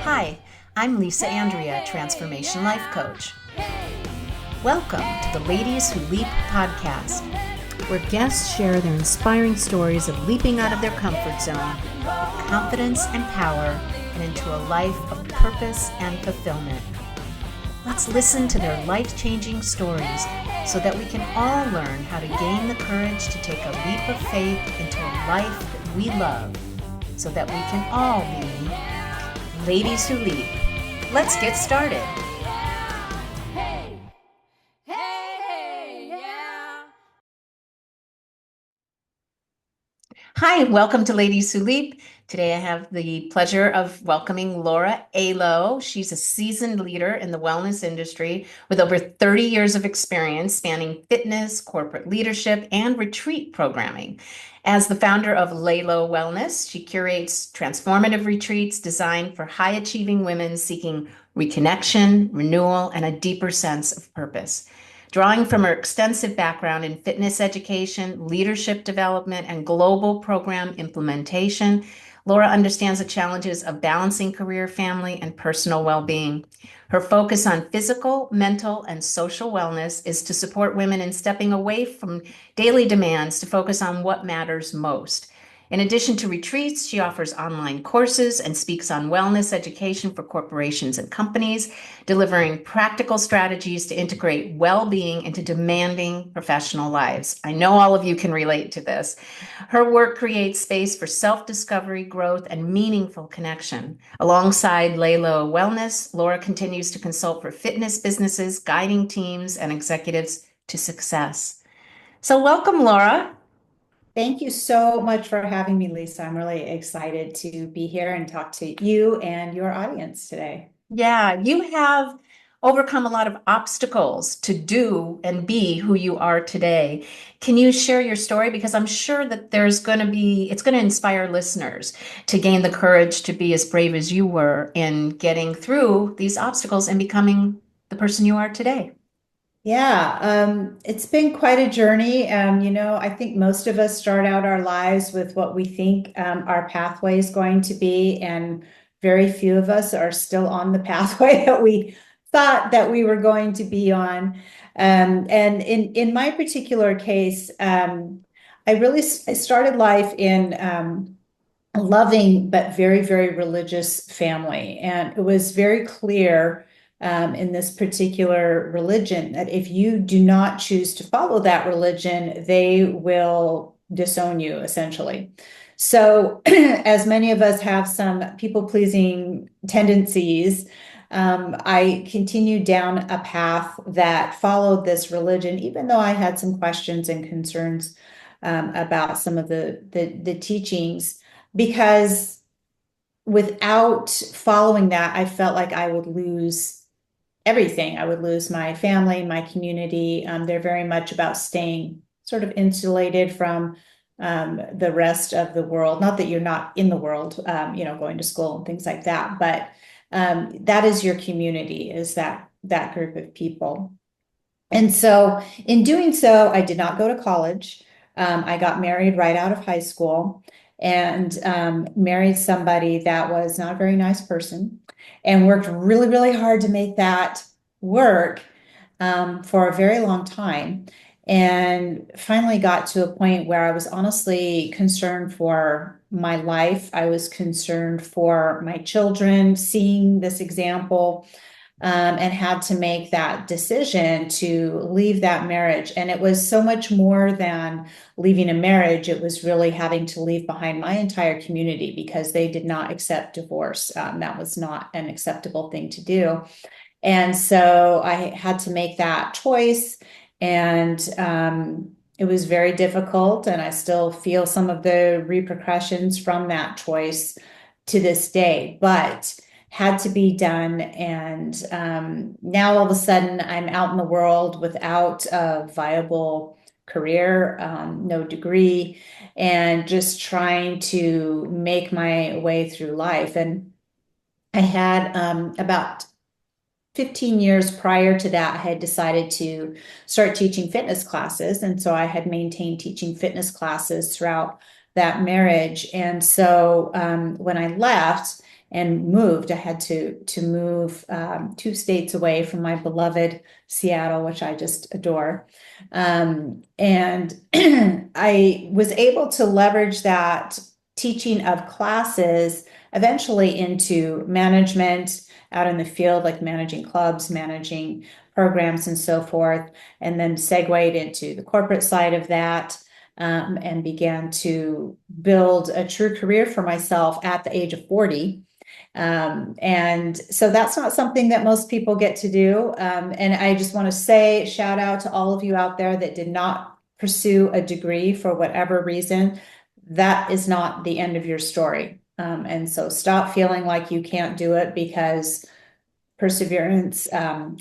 Hi, I'm Lisa Andria, Transformation Life Coach. Welcome to the Ladies Who Leap podcast, where guests share their inspiring stories of leaping out of their comfort zone with confidence and power and into a life of purpose and fulfillment. Let's listen to their life-changing stories so that we can all learn how to gain the courage to take a leap of faith into a life that we love so that we can all be Ladies Who Leap. Let's get started. Hi, welcome to Ladies Who Leap. Today I have the pleasure of welcoming Laura Aiello. She's a seasoned leader in the wellness industry with over 30 years of experience spanning fitness, corporate leadership, and retreat programming. As the founder of LAYLO Wellness, she curates transformative retreats designed for high-achieving women seeking reconnection, renewal, and a deeper sense of purpose. Drawing from her extensive background in fitness education, leadership development, and global program implementation, Laura understands the challenges of balancing career, family, and personal well-being. Her focus on physical, mental, and social wellness is to support women in stepping away from daily demands to focus on what matters most. In addition to retreats, she offers online courses and speaks on wellness education for corporations and companies, delivering practical strategies to integrate well-being into demanding professional lives. I know all of you can relate to this. Her work creates space for self-discovery, growth, and meaningful connection. Alongside LAYLO Wellness, Laura continues to consult for fitness businesses, guiding teams and executives to success. So welcome, Laura. Thank you so much for having me, Lisa. I'm really excited to be here and talk to you and your audience today. Yeah, you have overcome a lot of obstacles to do and be who you are today. Can you share your story? Because I'm sure that it's going to inspire listeners to gain the courage to be as brave as you were in getting through these obstacles and becoming the person you are today. Yeah, it's been quite a journey. I think most of us start out our lives with what we think our pathway is going to be, and very few of us are still on the pathway that we thought that we were going to be on. And in my particular case, I started life in a loving but very, very religious family, and it was very clear in this particular religion that if you do not choose to follow that religion, they will disown you, essentially. So, as many of us have some people-pleasing tendencies, I continued down a path that followed this religion, even though I had some questions and concerns about some of the teachings, because without following that, I felt like I would lose everything. I would lose my family, my community. They're very much about staying sort of insulated from the rest of the world. Not that you're not in the world, going to school and things like that, but that is your community, is that group of people. And so in doing so, I did not go to college. I got married right out of high school and married somebody that was not a very nice person, and worked really, really hard to make that work for a very long time. And finally got to a point where I was honestly concerned for my life. I was concerned for my children, seeing this example, and had to make that decision to leave that marriage. And it was so much more than leaving a marriage. It was really having to leave behind my entire community because they did not accept divorce. That was not an acceptable thing to do. And so I had to make that choice. And it was very difficult. And I still feel some of the repercussions from that choice to this day. But had to be done. And now all of a sudden I'm out in the world without a viable career, no degree, and just trying to make my way through life. And I had about 15 years prior to that, I had decided to start teaching fitness classes. And so I had maintained teaching fitness classes throughout that marriage. And so when I left, and moved. I had to move 2 states away from my beloved Seattle, which I just adore. And I was able to leverage that teaching of classes eventually into management out in the field, like managing clubs, managing programs, and so forth, and then segued into the corporate side of that. And began to build a true career for myself at the age of 40. And so that's not something that most people get to do. And I just want to say, shout out to all of you out there that did not pursue a degree for whatever reason. That is not the end of your story. And so stop feeling like you can't do it, because perseverance,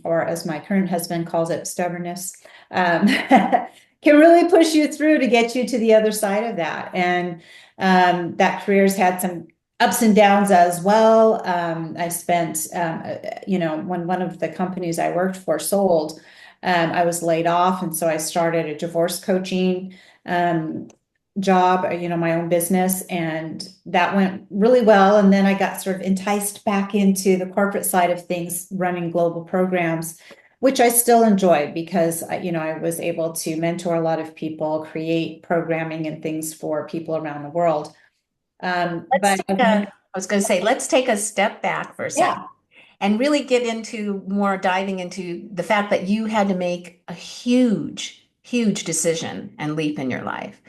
or as my current husband calls it, stubbornness, can really push you through to get you to the other side of that. And that career's had some ups and downs as well. I spent, when one of the companies I worked for sold, I was laid off. And so I started a divorce coaching job, my own business, and that went really well. And then I got sort of enticed back into the corporate side of things, running global programs, which I still enjoy, because I was able to mentor a lot of people, create programming and things for people around the world. Let's But take a, I was going to say, let's take a step back for a second yeah, and really get into more diving into the fact that you had to make a huge, huge decision and leap in your life.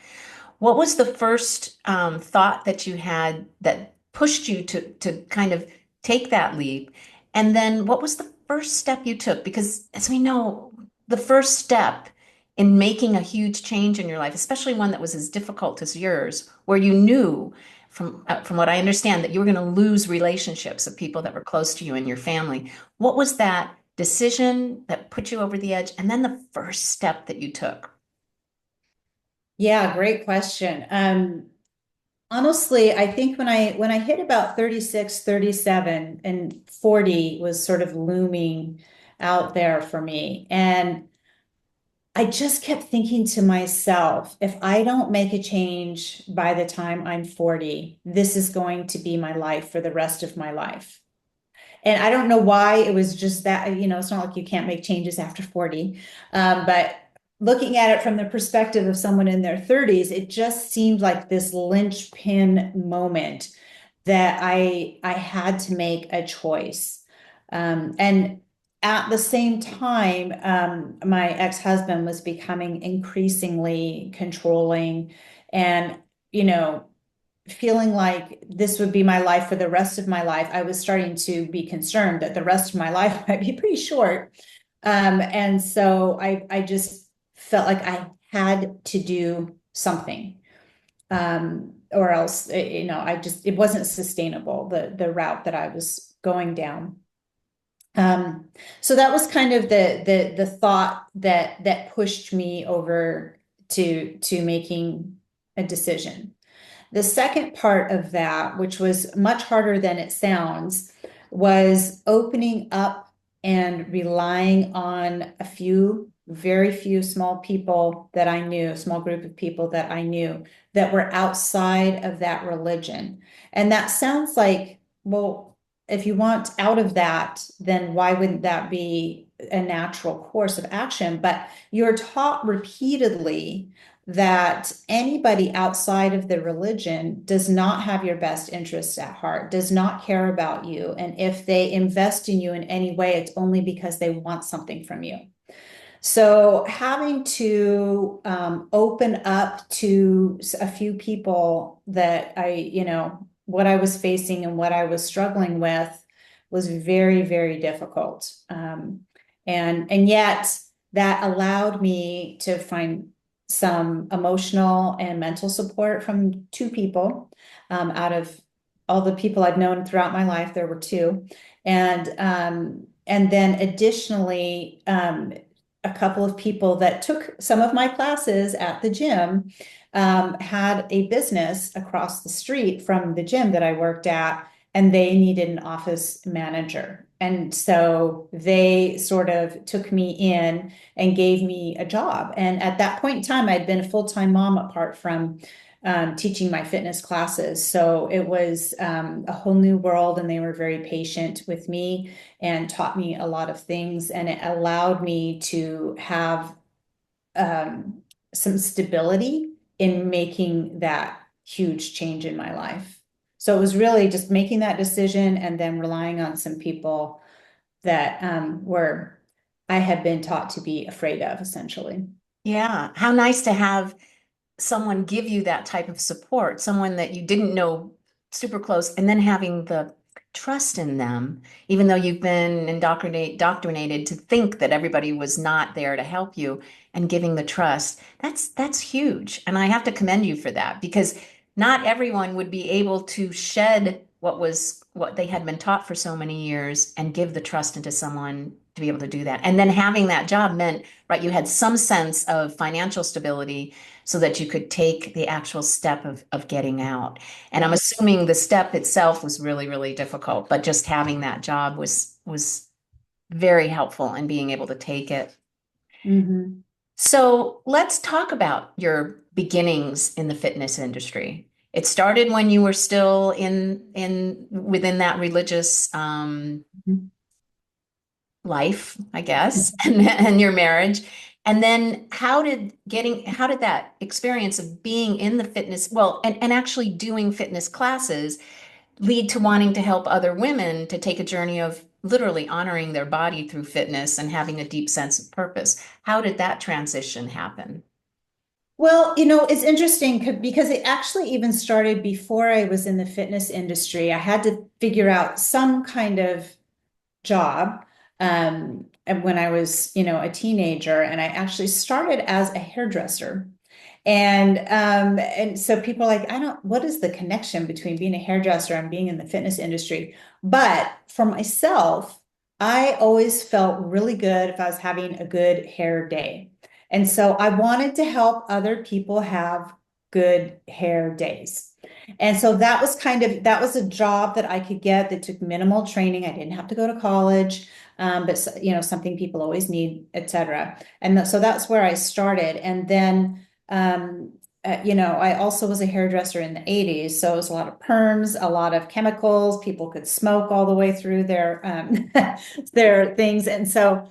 What was the first thought that you had that pushed you to kind of take that leap? And then what was the first step you took? Because as we know, the first step in making a huge change in your life, especially one that was as difficult as yours, where you knew from what I understand that you were going to lose relationships of people that were close to you and your family. What was that decision that put you over the edge? And then the first step that you took? yeah, great question. Honestly, I think when I hit about 36, 37, and 40 was sort of looming out there for me. And I just kept thinking to myself, if I don't make a change by the time I'm 40, this is going to be my life for the rest of my life. And I don't know why it was just that, it's not like you can't make changes after 40. But looking at it from the perspective of someone in their 30s, it just seemed like this linchpin moment that I had to make a choice. And at the same time, my ex-husband was becoming increasingly controlling, and, feeling like this would be my life for the rest of my life. I was starting to be concerned that the rest of my life might be pretty short. And so I just felt like I had to do something. Or else, it wasn't sustainable, the route that I was going down. So that was kind of the thought that pushed me over to making a decision. The second part of that, which was much harder than it sounds, was opening up and relying on very few small people that I knew, a small group of people that I knew that were outside of that religion. And that sounds like, well, if you want out of that, then why wouldn't that be a natural course of action? But you're taught repeatedly that anybody outside of the religion does not have your best interests at heart, does not care about you. And if they invest in you in any way, it's only because they want something from you. So having to open up to a few people that what I was facing and what I was struggling with was very, very difficult. And yet that allowed me to find some emotional and mental support from two people. Out of all the people I've known throughout my life, there were two. And then additionally, a couple of people that took some of my classes at the gym had a business across the street from the gym that I worked at, and they needed an office manager. And so they sort of took me in and gave me a job. And at that point in time, I'd been a full-time mom apart from teaching my fitness classes. So it was a whole new world, and they were very patient with me and taught me a lot of things. And it allowed me to have um, some stability in making that huge change in my life. So it was really just making that decision and then relying on some people that were I had been taught to be afraid of, essentially. Yeah. How nice to have someone give you that type of support, someone that you didn't know super close, and then having the trust in them, even though you've been indoctrinated to think that everybody was not there to help you, and giving the trust. That's huge. And I have to commend you for that because not everyone would be able to shed what they had been taught for so many years and give the trust into someone to be able to do that. And then having that job meant, right, you had some sense of financial stability so that you could take the actual step of getting out. And I'm Yeah. assuming the step itself was really, really difficult, but just having that job was very helpful in being able to take it. Mm-hmm. So let's talk about your beginnings in the fitness industry. It started when you were still in within that religious life, I guess, and your marriage. And then how did that experience of being in the fitness, well, and actually doing fitness classes lead to wanting to help other women to take a journey of literally honoring their body through fitness and having a deep sense of purpose? How did that transition happen? Well, it's interesting because it actually even started before I was in the fitness industry. I had to figure out some kind of job and when I was, a teenager, and I actually started as a hairdresser. And so people are like, I don't, what is the connection between being a hairdresser and being in the fitness industry? But for myself, I always felt really good if I was having a good hair day. And so I wanted to help other people have good hair days. And so that was a job that I could get that took minimal training. I didn't have to go to college, but something people always need, et cetera. And so that's where I started. And then I also was a hairdresser in the 80s. So it was a lot of perms, a lot of chemicals. People could smoke all the way through their their things. And so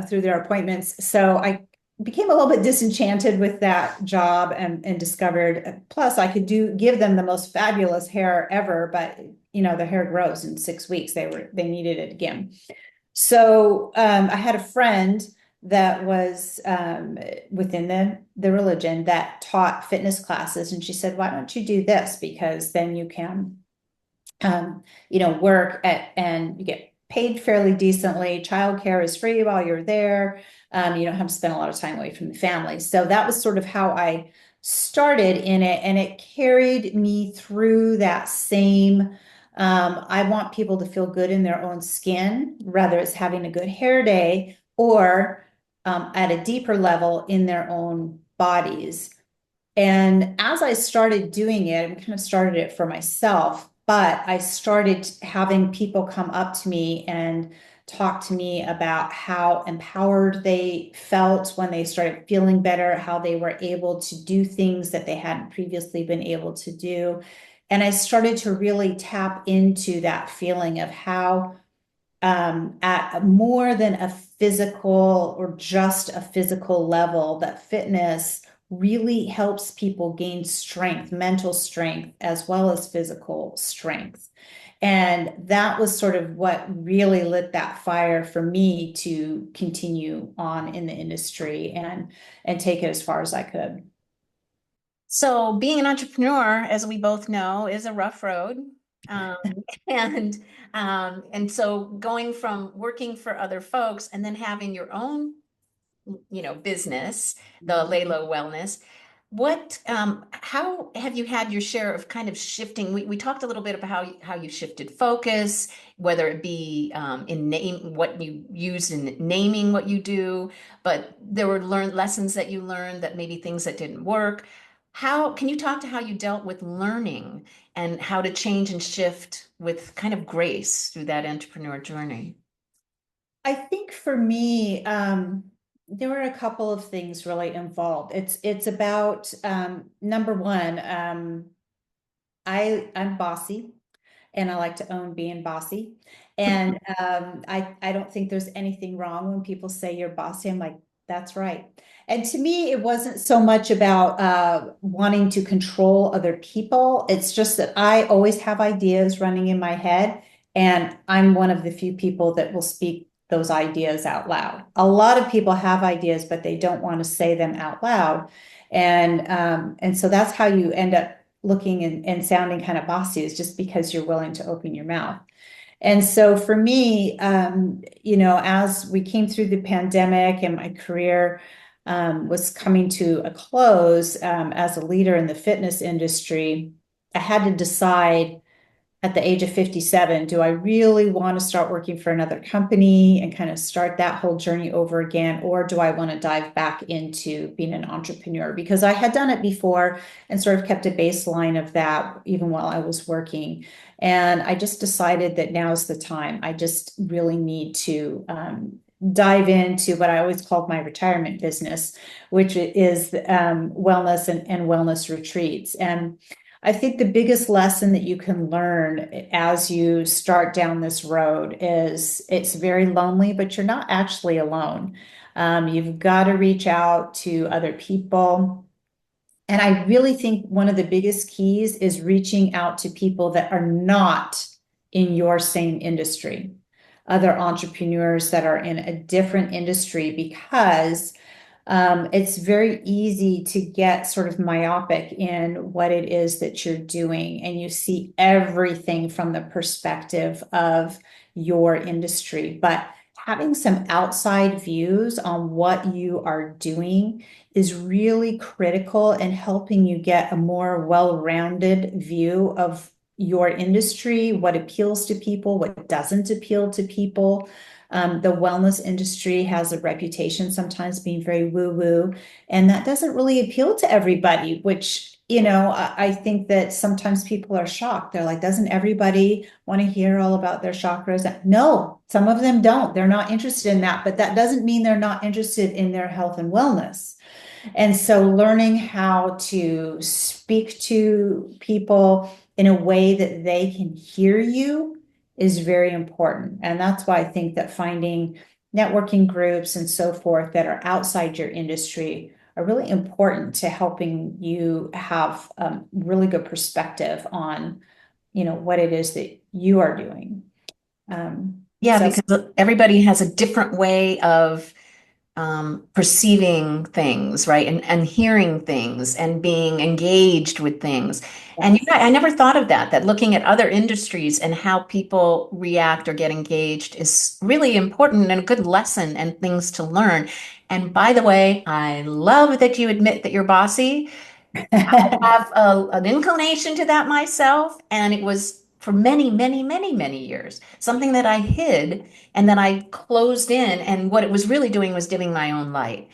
through their appointments. So I became a little bit disenchanted with that job and discovered, plus I could give them the most fabulous hair ever, but the hair grows in 6 weeks. They needed it again. So I had a friend that was within the religion that taught fitness classes. And she said, why don't you do this? Because then you can, work and you get paid fairly decently. Childcare is free while you're there. You don't have to spend a lot of time away from the family. So that was sort of how I started in it. And it carried me through that same I want people to feel good in their own skin, whether it's having a good hair day or at a deeper level in their own bodies. And as I started doing it, I kind of started it for myself, but I started having people come up to me and talk to me about how empowered they felt when they started feeling better, how they were able to do things that they hadn't previously been able to do. And I started to really tap into that feeling of how at more than a physical or just a physical level, that fitness really helps people gain strength, mental strength, as well as physical strength. And that was sort of what really lit that fire for me to continue on in the industry and take it as far as I could. So being an entrepreneur, as we both know, is a rough road. Um, and and so going from working for other folks and then having your own, business, the LAYLO Wellness. How have you had your share of kind of shifting? We talked a little bit about how you shifted focus, whether it be in name, what you use in naming what you do, but there were lessons that you learned that maybe things that didn't work. How can you talk to how you dealt with learning and how to change and shift with kind of grace through that entrepreneur journey? I think for me, there were a couple of things really involved. It's about number one, I'm bossy and I like to own being bossy. And I don't think there's anything wrong when people say you're bossy. I'm like, that's right. And to me, it wasn't so much about wanting to control other people. It's just that I always have ideas running in my head, and I'm one of the few people that will speak those ideas out loud. A lot of people have ideas, but they don't want to say them out loud. And so that's how you end up looking and sounding kind of bossy, is just because you're willing to open your mouth. And so for me, as we came through the pandemic and my career was coming to a close as a leader in the fitness industry, I had to decide at the age of 57, do I really want to start working for another company and kind of start that whole journey over again? Or do I want to dive back into being an entrepreneur? Because I had done it before and sort of kept a baseline of that even while I was working. And I just decided that now's the time. I just really need to dive into what I always called my retirement business, which is wellness and wellness retreats. And I think the biggest lesson that you can learn as you start down this road is it's very lonely, but you're not actually alone. You've got to reach out to other people. And I really think one of the biggest keys is reaching out to people that are not in your same industry, other entrepreneurs that are in a different industry, because it's very easy to get sort of myopic in what it is that you're doing, and you see everything from the perspective of your industry. But having some outside views on what you are doing is really critical in helping you get a more well-rounded view of your industry, what appeals to people, what doesn't appeal to people. The wellness industry has a reputation sometimes being very woo-woo, and that doesn't really appeal to everybody, which, I think that sometimes people are shocked. They're like, doesn't everybody want to hear all about their chakras? No, some of them don't. They're not interested in that, but that doesn't mean they're not interested in their health and wellness. And so learning how to speak to people in a way that they can hear you is very important. And that's why I think that finding networking groups and so forth that are outside your industry are really important to helping you have really good perspective on, what it is that you are doing. Yeah, So because everybody has a different way of perceiving things, right? And hearing things and being engaged with things. And yes. I never thought of that, that looking at other industries and how people react or get engaged is really important and a good lesson and things to learn. And by the way, I love that you admit that you're bossy. Have an inclination to that myself, and it was for many, many, many, many years something that I hid and then I closed in. And what it was really doing was dimming my own light.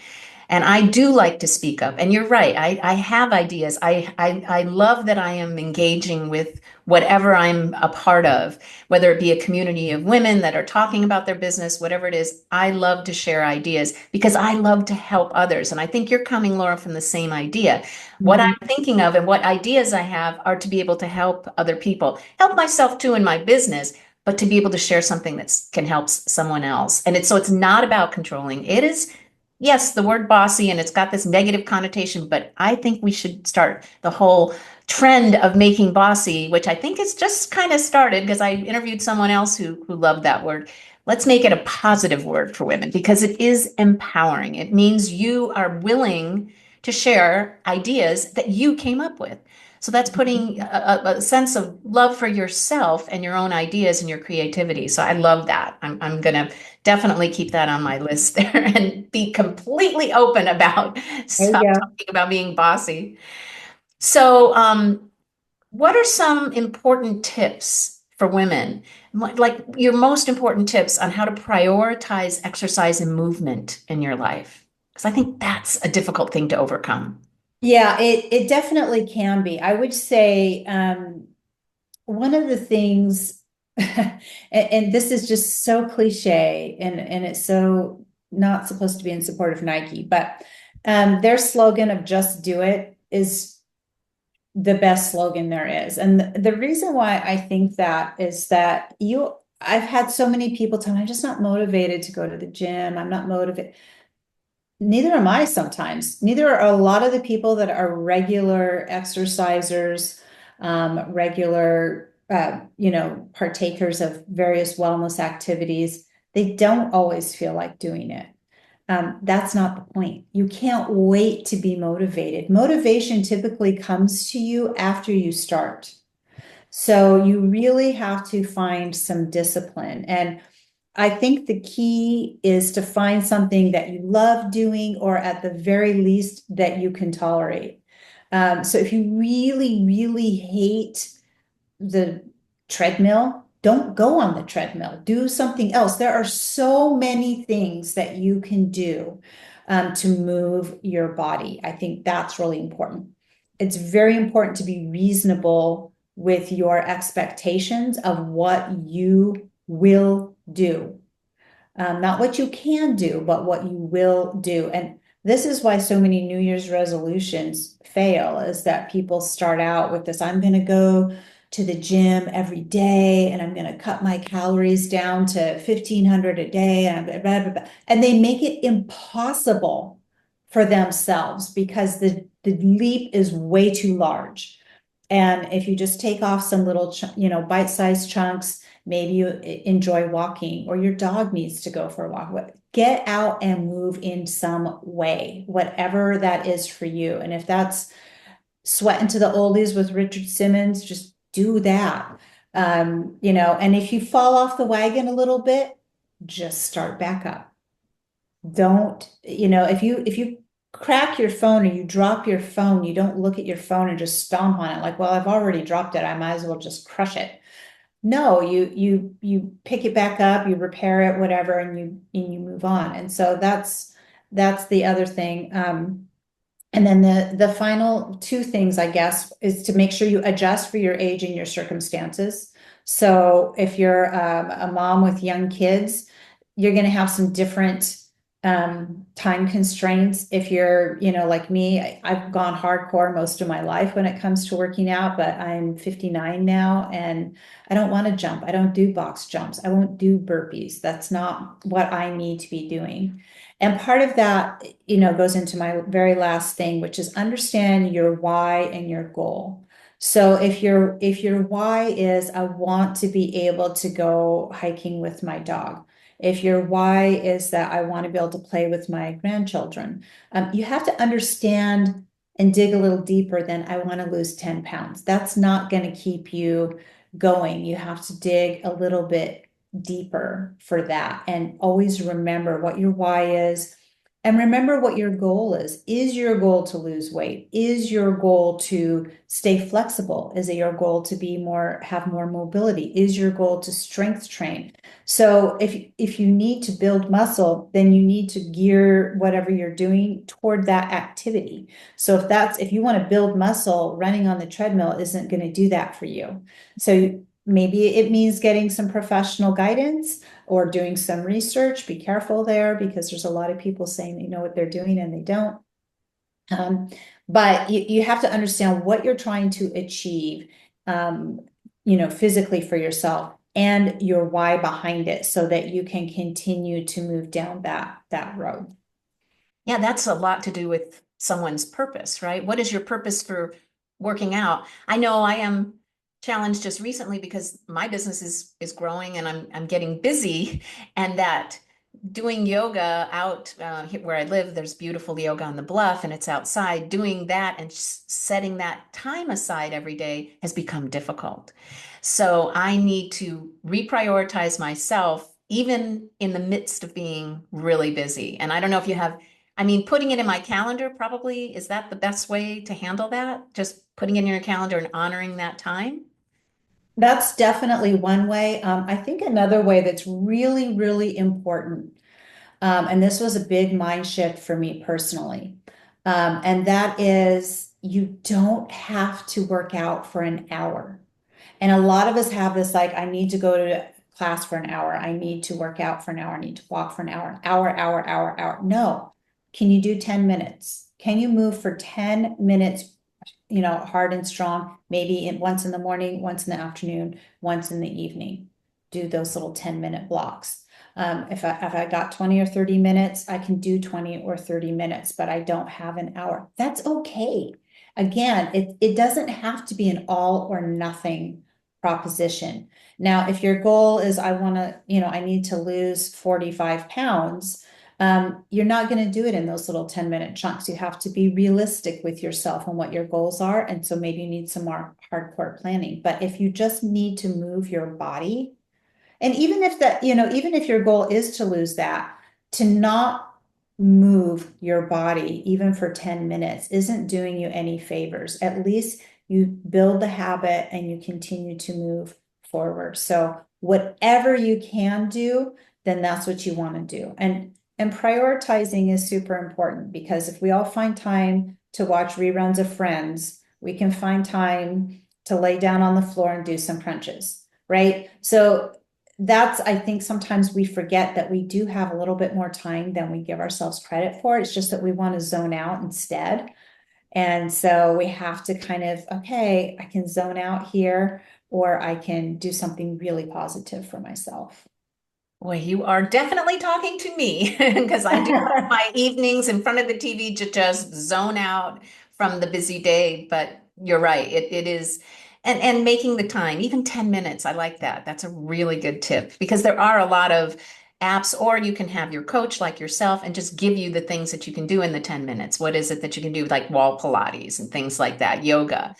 And I do like to speak up. And you're right. I have ideas. I love that I am engaging with whatever I'm a part of, whether it be a community of women that are talking about their business, whatever it is. I love to share ideas because I love to help others. And I think you're coming, Laura, from the same idea. What Mhm. I'm thinking of and what ideas I have are to be able to help other people, help myself too in my business, but to be able to share something that can help someone else. And it's not about controlling. It is, yes, the word bossy, and it's got this negative connotation, but I think we should start the whole trend of making bossy, which I think is just kind of started because I interviewed someone else who loved that word. Let's make it a positive word for women because it is empowering. It means you are willing to share ideas that you came up with. So that's putting a sense of love for yourself and your own ideas and your creativity. So I love that. I'm going to definitely keep that on my list there and be completely open about There you stop go. talking about being bossy. So, what are some important tips for women? Like your most important tips on how to prioritize exercise and movement in your life? Because I think that's a difficult thing to overcome. Yeah, it definitely can be. I would say one of the things, and this is just so cliche, and it's so not supposed to be in support of Nike, but their slogan of "Just Do It" is the best slogan there is. And the reason why I think that is that I've had so many people tell me, I'm just not motivated to go to the gym. I'm not motivated. Neither am I sometimes. Neither are a lot of the people that are regular exercisers, regular, partakers of various wellness activities. They don't always feel like doing it. That's not the point. You can't wait to be motivated. Motivation typically comes to you after you start. So you really have to find some discipline. And I think the key is to find something that you love doing, or at the very least that you can tolerate. So if you really, really hate the treadmill, don't go on the treadmill. Do something else. There are so many things that you can do to move your body. I think that's really important. It's very important to be reasonable with your expectations of what you will do. Not what you can do, but what you will do. And this is why so many New Year's resolutions fail, is that people start out with this, I'm going to go to the gym every day and I'm going to cut my calories down to 1,500 a day. And, blah, blah, blah. And they make it impossible for themselves because the leap is way too large. And if you just take off some little, bite-sized chunks, maybe you enjoy walking, or your dog needs to go for a walk. Get out and move in some way, whatever that is for you. And if that's sweating to the oldies with Richard Simmons, just do that. And if you fall off the wagon a little bit, just start back up. Don't, if you crack your phone or you drop your phone, you don't look at your phone and just stomp on it like, well, I've already dropped it. I might as well just crush it. No, you pick it back up, you repair it, whatever, and you move on. And so that's the other thing. And then the final two things, I guess, is to make sure you adjust for your age and your circumstances. So if you're a mom with young kids, you're going to have some different time constraints. If you're, like me, I've gone hardcore most of my life when it comes to working out, but I'm 59 now and I don't want to jump. I don't do box jumps. I won't do burpees. That's not what I need to be doing. And part of that, goes into my very last thing, which is understand your why and your goal. So if your why is I want to be able to go hiking with my dog, if your why is that I want to be able to play with my grandchildren, you have to understand and dig a little deeper than I want to lose 10 pounds. That's not going to keep you going. You have to dig a little bit deeper for that and always remember what your why is. And remember what your goal is. Is your goal to lose weight? Is your goal to stay flexible? Is it your goal to have more mobility? Is your goal to strength train? So if you need to build muscle, then you need to gear whatever you're doing toward that activity. So if you want to build muscle, running on the treadmill isn't going to do that for you. So maybe it means getting some professional guidance or doing some research. Be careful there because there's a lot of people saying they know what they're doing and they don't. But you have to understand what you're trying to achieve, physically for yourself and your why behind it so that you can continue to move down that road. Yeah, that's a lot to do with someone's purpose, right? What is your purpose for working out? I know I am challenged just recently because my business is growing and I'm getting busy, and that doing yoga out where I live, there's beautiful yoga on the bluff and it's outside. Doing that and setting that time aside every day has become difficult. So I need to reprioritize myself, even in the midst of being really busy. And I don't know if you have, I mean, putting it in my calendar probably, is that the best way to handle that? Just putting it in your calendar and honoring that time? That's definitely one way. I think another way that's really, really important, and this was a big mind shift for me personally, and that is you don't have to work out for an hour. And a lot of us have this like, I need to go to class for an hour. I need to work out for an hour. I need to walk for an hour. No. Can you do 10 minutes? Can you move for 10 minutes, hard and strong, maybe once in the morning, once in the afternoon, once in the evening? Do those little 10-minute blocks. If I got 20 or 30 minutes, I can do 20 or 30 minutes, but I don't have an hour. That's okay. Again, it doesn't have to be an all or nothing proposition. Now, if your goal is I need to lose 45 pounds, you're not going to do it in those little 10-minute chunks. You have to be realistic with yourself and what your goals are. And so maybe you need some more hardcore planning. But if you just need to move your body, and even if even if your goal is to lose that, to not move your body, even for 10 minutes, isn't doing you any favors. At least you build the habit and you continue to move forward. So whatever you can do, then that's what you want to do. And prioritizing is super important, because if we all find time to watch reruns of Friends, we can find time to lay down on the floor and do some crunches, right? So I think sometimes we forget that we do have a little bit more time than we give ourselves credit for. It's just that we want to zone out instead. And so we have to kind of, okay, I can zone out here, or I can do something really positive for myself. Boy, you are definitely talking to me because I do like my evenings in front of the TV to just zone out from the busy day. But you're right, it is, and making the time, even 10 minutes, I like that. That's a really good tip, because there are a lot of apps, or you can have your coach like yourself and just give you the things that you can do in the 10 minutes. What is it that you can do, like wall Pilates and things like that, yoga,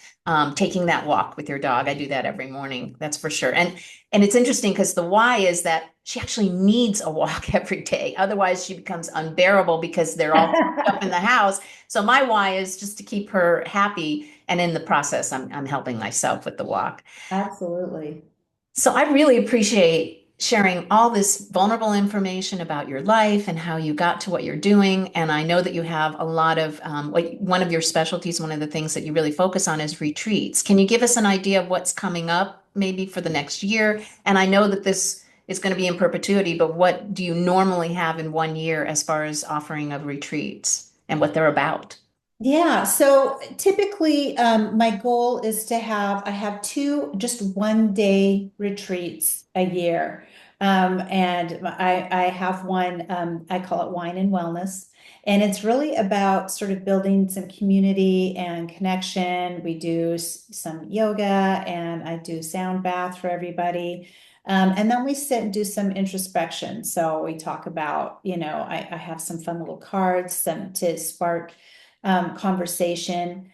taking that walk with your dog. I do that every morning, that's for sure. And it's interesting because the why is that she actually needs a walk every day. Otherwise, she becomes unbearable because they're all up in the house. So my why is just to keep her happy. And in the process, I'm helping myself with the walk. Absolutely. So I really appreciate sharing all this vulnerable information about your life and how you got to what you're doing. And I know that you have a lot of, like one of your specialties, one of the things that you really focus on is retreats. Can you give us an idea of what's coming up maybe for the next year? And I know that this is going to be in perpetuity, but what do you normally have in one year as far as offering of retreats and what they're about? Yeah, so typically my goal is I have two just 1 day retreats a year. And I have one, I call it Wine and Wellness. And it's really about sort of building some community and connection. We do some yoga, and I do sound bath for everybody. And then we sit and do some introspection. So we talk about, I have some fun little cards, some to spark conversation.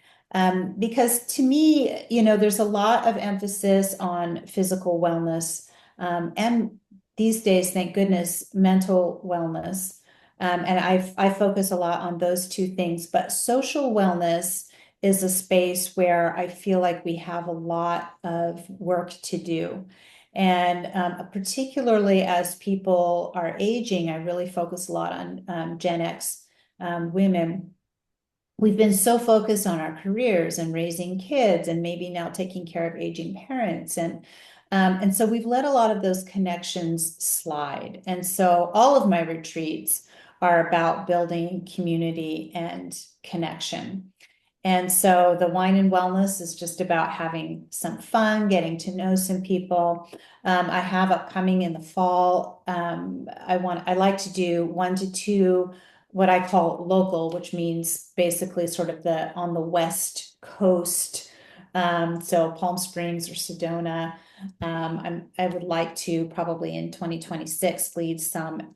Because to me, there's a lot of emphasis on physical wellness, and these days, thank goodness, mental wellness. And I focus a lot on those two things. But social wellness is a space where I feel like we have a lot of work to do. And particularly as people are aging, I really focus a lot on Gen X women. We've been so focused on our careers and raising kids, and maybe now taking care of aging parents. And so we've let a lot of those connections slide. And so all of my retreats are about building community and connection. And so the Wine and Wellness is just about having some fun, getting to know some people. I have upcoming in the fall. I like to do 1 to 2, what I call local, which means basically sort of on the West Coast. So Palm Springs or Sedona. I would like to probably in 2026 lead some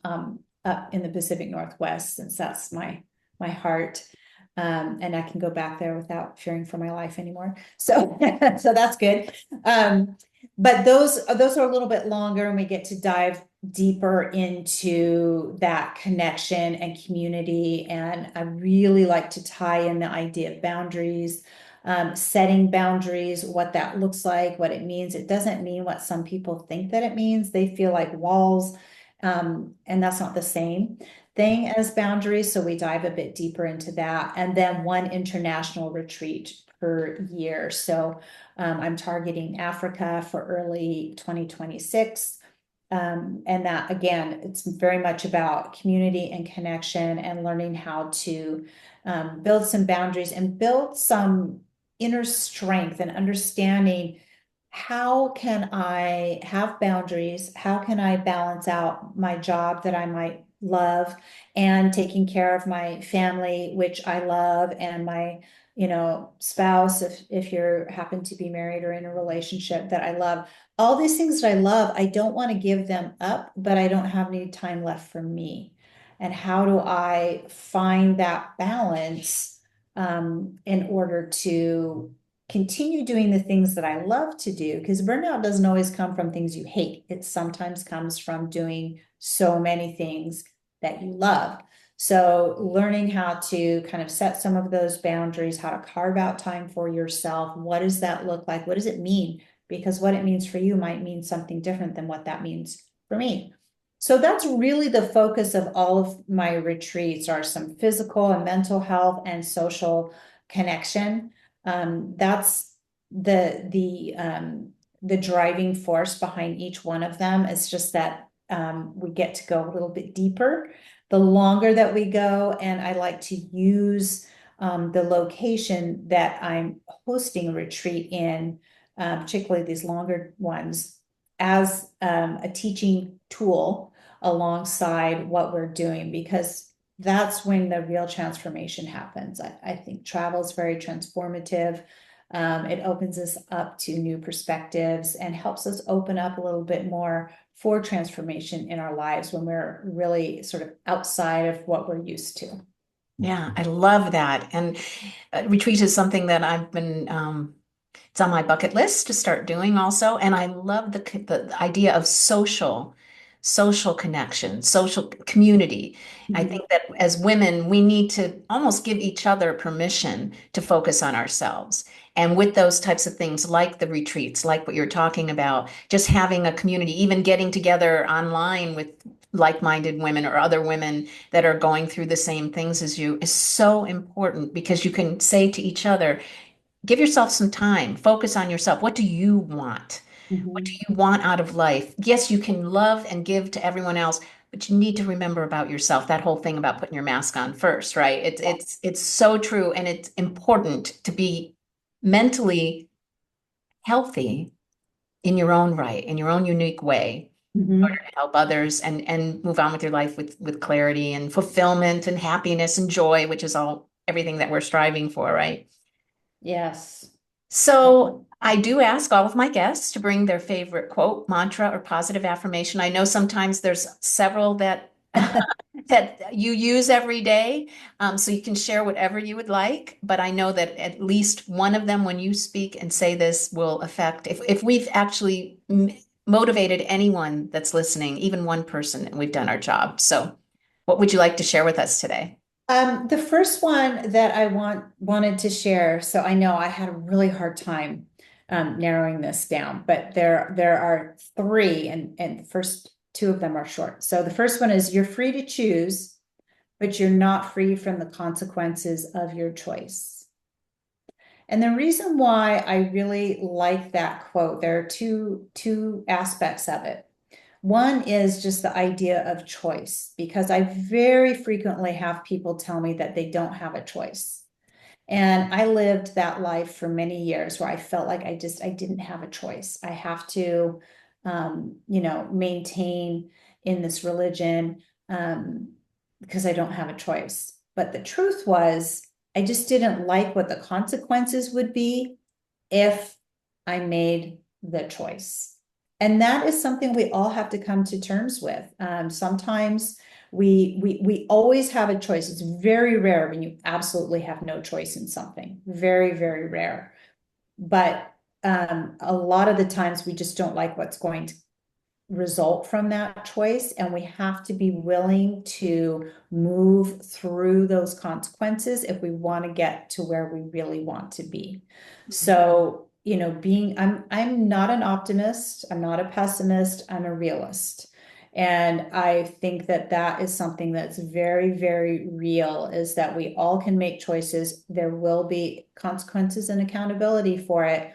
up in the Pacific Northwest, since that's my heart. And I can go back there without fearing for my life anymore. So, so that's good. But those are a little bit longer, and we get to dive deeper into that connection and community. And I really like to tie in the idea of boundaries, setting boundaries, what that looks like, what it means. It doesn't mean what some people think that it means. They feel like walls, and that's not the same thing as boundaries. So we dive a bit deeper into that. And then one international retreat per year. So I'm targeting Africa for early 2026. And that, again, it's very much about community and connection and learning how to build some boundaries and build some inner strength and understanding how can I have boundaries? How can I balance out my job that I might love and taking care of my family, which I love, and my, spouse, if you're happen to be married or in a relationship that I love. All these things that I love, I don't want to give them up, but I don't have any time left for me. And how do I find that balance in order to continue doing the things that I love to do? Because burnout doesn't always come from things you hate. It sometimes comes from doing so many things that you love. So learning how to kind of set some of those boundaries, how to carve out time for yourself. What does that look like? What does it mean? Because what it means for you might mean something different than what that means for me. So that's really the focus of all of my retreats, are some physical and mental health and social connection. That's the driving force behind each one of them. It's just that we get to go a little bit deeper the longer that we go, and I like to use the location that I'm hosting a retreat in, particularly these longer ones, as a teaching tool alongside what we're doing, because that's when the real transformation happens. I think travel is very transformative. It opens us up to new perspectives and helps us open up a little bit more for transformation in our lives when we're really sort of outside of what we're used to. Yeah, I love that. And retreat is something that I've been, it's on my bucket list to start doing also. And I love the idea of social connection, social community. I Mhm. think that as women, we need to almost give each other permission to focus on ourselves. And with those types of things, like the retreats, like what you're talking about, just having a community, even getting together online with like-minded women or other women that are going through the same things as you is so important, because you can say to each other, give yourself some time, focus on yourself. What do you want? What do Mhm. you want out of life? Yes, you can love and give to everyone else, but you need to remember about yourself. That whole thing about putting your mask on first, right? It's so true, and it's important to be mentally healthy in your own right, in your own unique way, in order Mhm. to help others and move on with your life with clarity and fulfillment and happiness and joy, which is all everything that we're striving for, right? Yes. So I do ask all of my guests to bring their favorite quote, mantra, or positive affirmation. I know sometimes there's several that that you use every day, so you can share whatever you would like. But I know that at least one of them, when you speak and say this, will affect. If we've actually motivated anyone that's listening, even one person, and we've done our job. So, what would you like to share with us today? The first one that I wanted to share, so I know I had a really hard time narrowing this down, but there are three, and the first two of them are short. So the first one is, you're free to choose, but you're not free from the consequences of your choice. And the reason why I really like that quote, there are two aspects of it. One is just the idea of choice, because I very frequently have people tell me that they don't have a choice. And I lived that life for many years where I felt like I didn't have a choice. I have to, maintain in this religion, because I don't have a choice. But the truth was, I just didn't like what the consequences would be if I made the choice. And that is something we all have to come to terms with. Sometimes we always have a choice. It's very rare when you absolutely have no choice in something. Very, very rare. But a lot of the times we just don't like what's going to result from that choice, and we have to be willing to move through those consequences if we want to get to where we really want to be. So, I'm not an optimist, I'm not a pessimist, I'm a realist. And I think that that is something that's very, very real, is that we all can make choices. There will be consequences and accountability for it.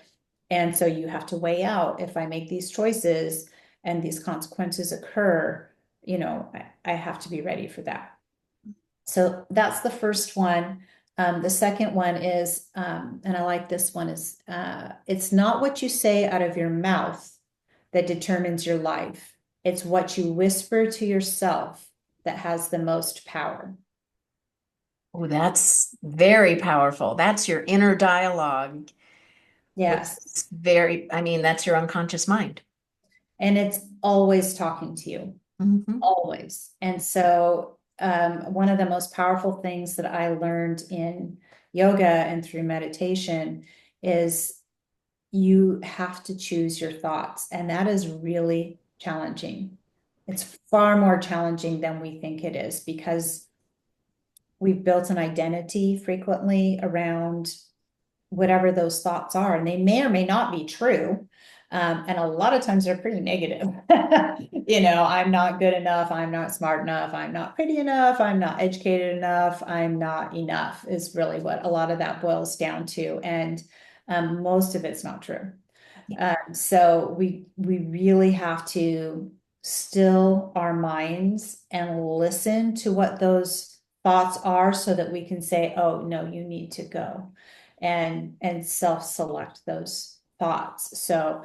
And so you have to weigh out, if I make these choices, and these consequences occur, I have to be ready for that. So that's the first one. The second one is, and I like this one, is it's not what you say out of your mouth that determines your life. It's what you whisper to yourself that has the most power. Oh, that's very powerful. That's your inner dialogue, which Yes. is very, I mean, that's your unconscious mind. And it's always talking to you, Hmm. always. And so, one of the most powerful things that I learned in yoga and through meditation is you have to choose your thoughts. And that is really challenging. It's far more challenging than we think it is because we've built an identity frequently around whatever those thoughts are, and they may or may not be true. And a lot of times they're pretty negative. I'm not good enough. I'm not smart enough. I'm not pretty enough. I'm not educated enough. I'm not enough, is really what a lot of that boils down to. And most of it's not true. So we really have to still our minds and listen to what those thoughts are so that we can say, oh, no, you need to go and self-select those thoughts. So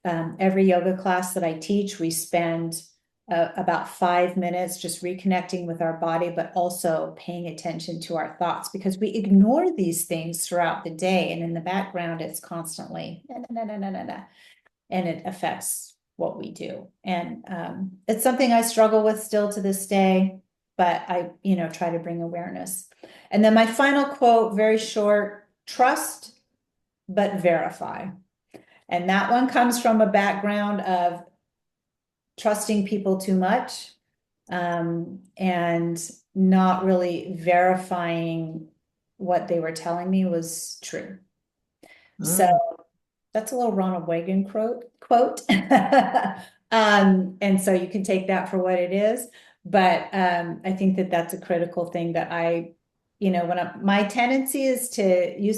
every yoga class that I teach, we spend about 5 minutes just reconnecting with our body, but also paying attention to our thoughts because we ignore these things throughout the day. And in the background, it's constantly, na, na, na, na, na, na, and it affects what we do. And it's something I struggle with still to this day, but I, try to bring awareness. And then my final quote, very short: trust, but verify. And that one comes from a background of trusting people too much, and not really verifying what they were telling me was true. So Mm. that's a little Ronald Reagan quote. And so you can take that for what it is. But I think that that's a critical thing that my tendency used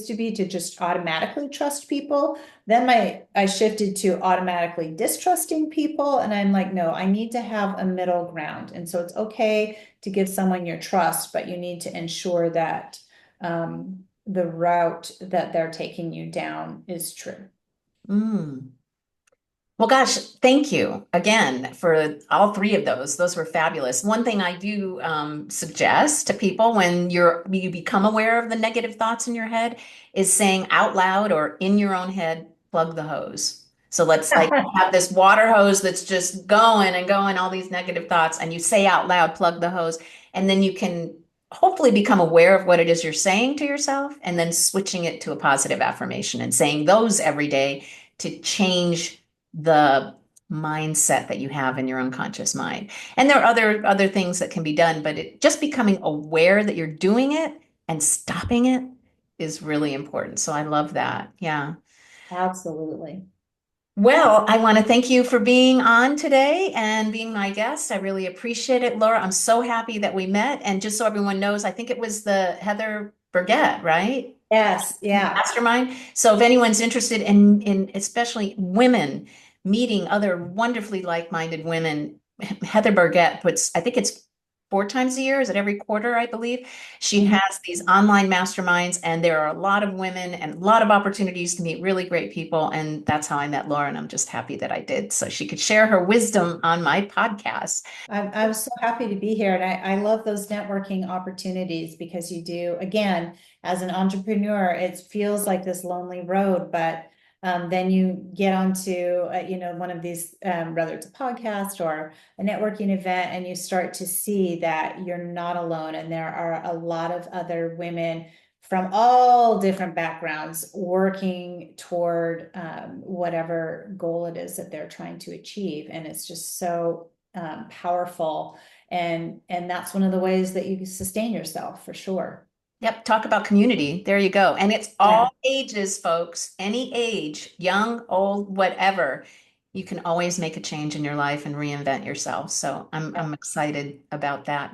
to be to just automatically trust people. Then I shifted to automatically distrusting people. And I'm like, no, I need to have a middle ground. And so it's okay to give someone your trust, but you need to ensure that the route that they're taking you down is true. Mm. Well, gosh, thank you again for all three of those. Those were fabulous. One thing I do suggest to people when you become aware of the negative thoughts in your head is saying out loud or in your own head, plug the hose. So let's like have this water hose that's just going and going, all these negative thoughts, and you say out loud, plug the hose, and then you can hopefully become aware of what it is you're saying to yourself, and then switching it to a positive affirmation and saying those every day to change the mindset that you have in your unconscious mind. And there are other things that can be done, but just becoming aware that you're doing it and stopping it is really important. So I love that. Yeah. Absolutely. Well, I want to thank you for being on today and being my guest. I really appreciate it, Laura. I'm so happy that we met. And just so everyone knows, I think it was the Heather Burgett, right? Yes, yeah. Mastermind. So if anyone's interested in especially women meeting other wonderfully like-minded women, Heather Burgett puts, I think it's 4 times a year, is it every quarter, I believe? She Mhm. has these online masterminds, and there are a lot of women and a lot of opportunities to meet really great people. And that's how I met Laura, and I'm just happy that I did. So she could share her wisdom on my podcast. I'm so happy to be here. And I love those networking opportunities because you do, again, as an entrepreneur, it feels like this lonely road, but then you get onto, one of these, whether it's a podcast or a networking event, and you start to see that you're not alone. And there are a lot of other women from all different backgrounds working toward whatever goal it is that they're trying to achieve. And it's just so powerful. And that's one of the ways that you sustain yourself for sure. Yep, talk about community. There you go. And it's Yeah. all ages, folks. Any age, young, old, whatever. You can always make a change in your life and reinvent yourself. So I'm excited about that.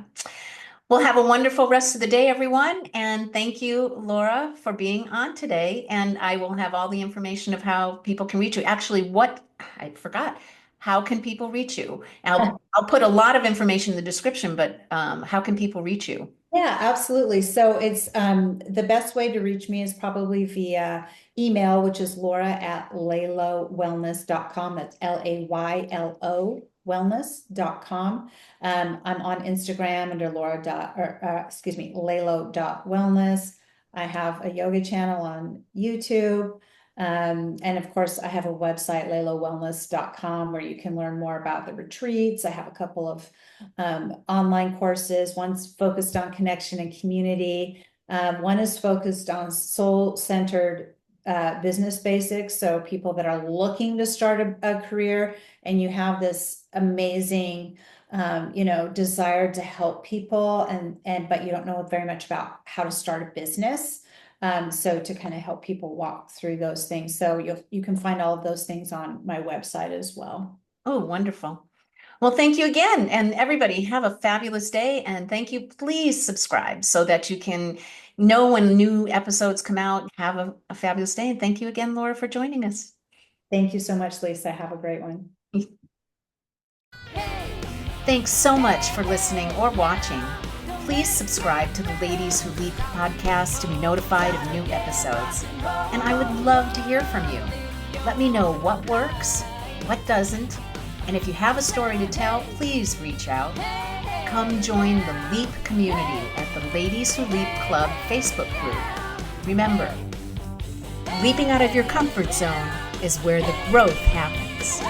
Well, have a wonderful rest of the day, everyone. And thank you, Laura, for being on today. And I will have all the information of how people can reach you. Actually, what I forgot. how can people reach you? I'll put a lot of information in the description, but how can people reach you? Yeah, absolutely. So it's the best way to reach me is probably via email, which is laura@laylowellness.com. That's LAYLO wellness.com. I'm on Instagram under laylo.wellness. I have a yoga channel on YouTube. And of course, I have a website, laylowellness.com, where you can learn more about the retreats. I have a couple of online courses. One's focused on connection and community. One is focused on soul-centered business basics. So people that are looking to start a career, and you have this amazing, desire to help people, and but you don't know very much about how to start a business. So to kind of help people walk through those things. So you can find all of those things on my website as well. Oh, wonderful. Well, thank you again. And everybody, have a fabulous day. And thank you. Please subscribe so that you can know when new episodes come out. Have a fabulous day. And thank you again, Laura, for joining us. Thank you so much, Lisa. Have a great one. Thanks so much for listening or watching. Please subscribe to the Ladies Who Leap podcast to be notified of new episodes. And I would love to hear from you. Let me know what works, what doesn't, and if you have a story to tell, please reach out. Come join the Leap community at the Ladies Who Leap Club Facebook group. Remember, leaping out of your comfort zone is where the growth happens.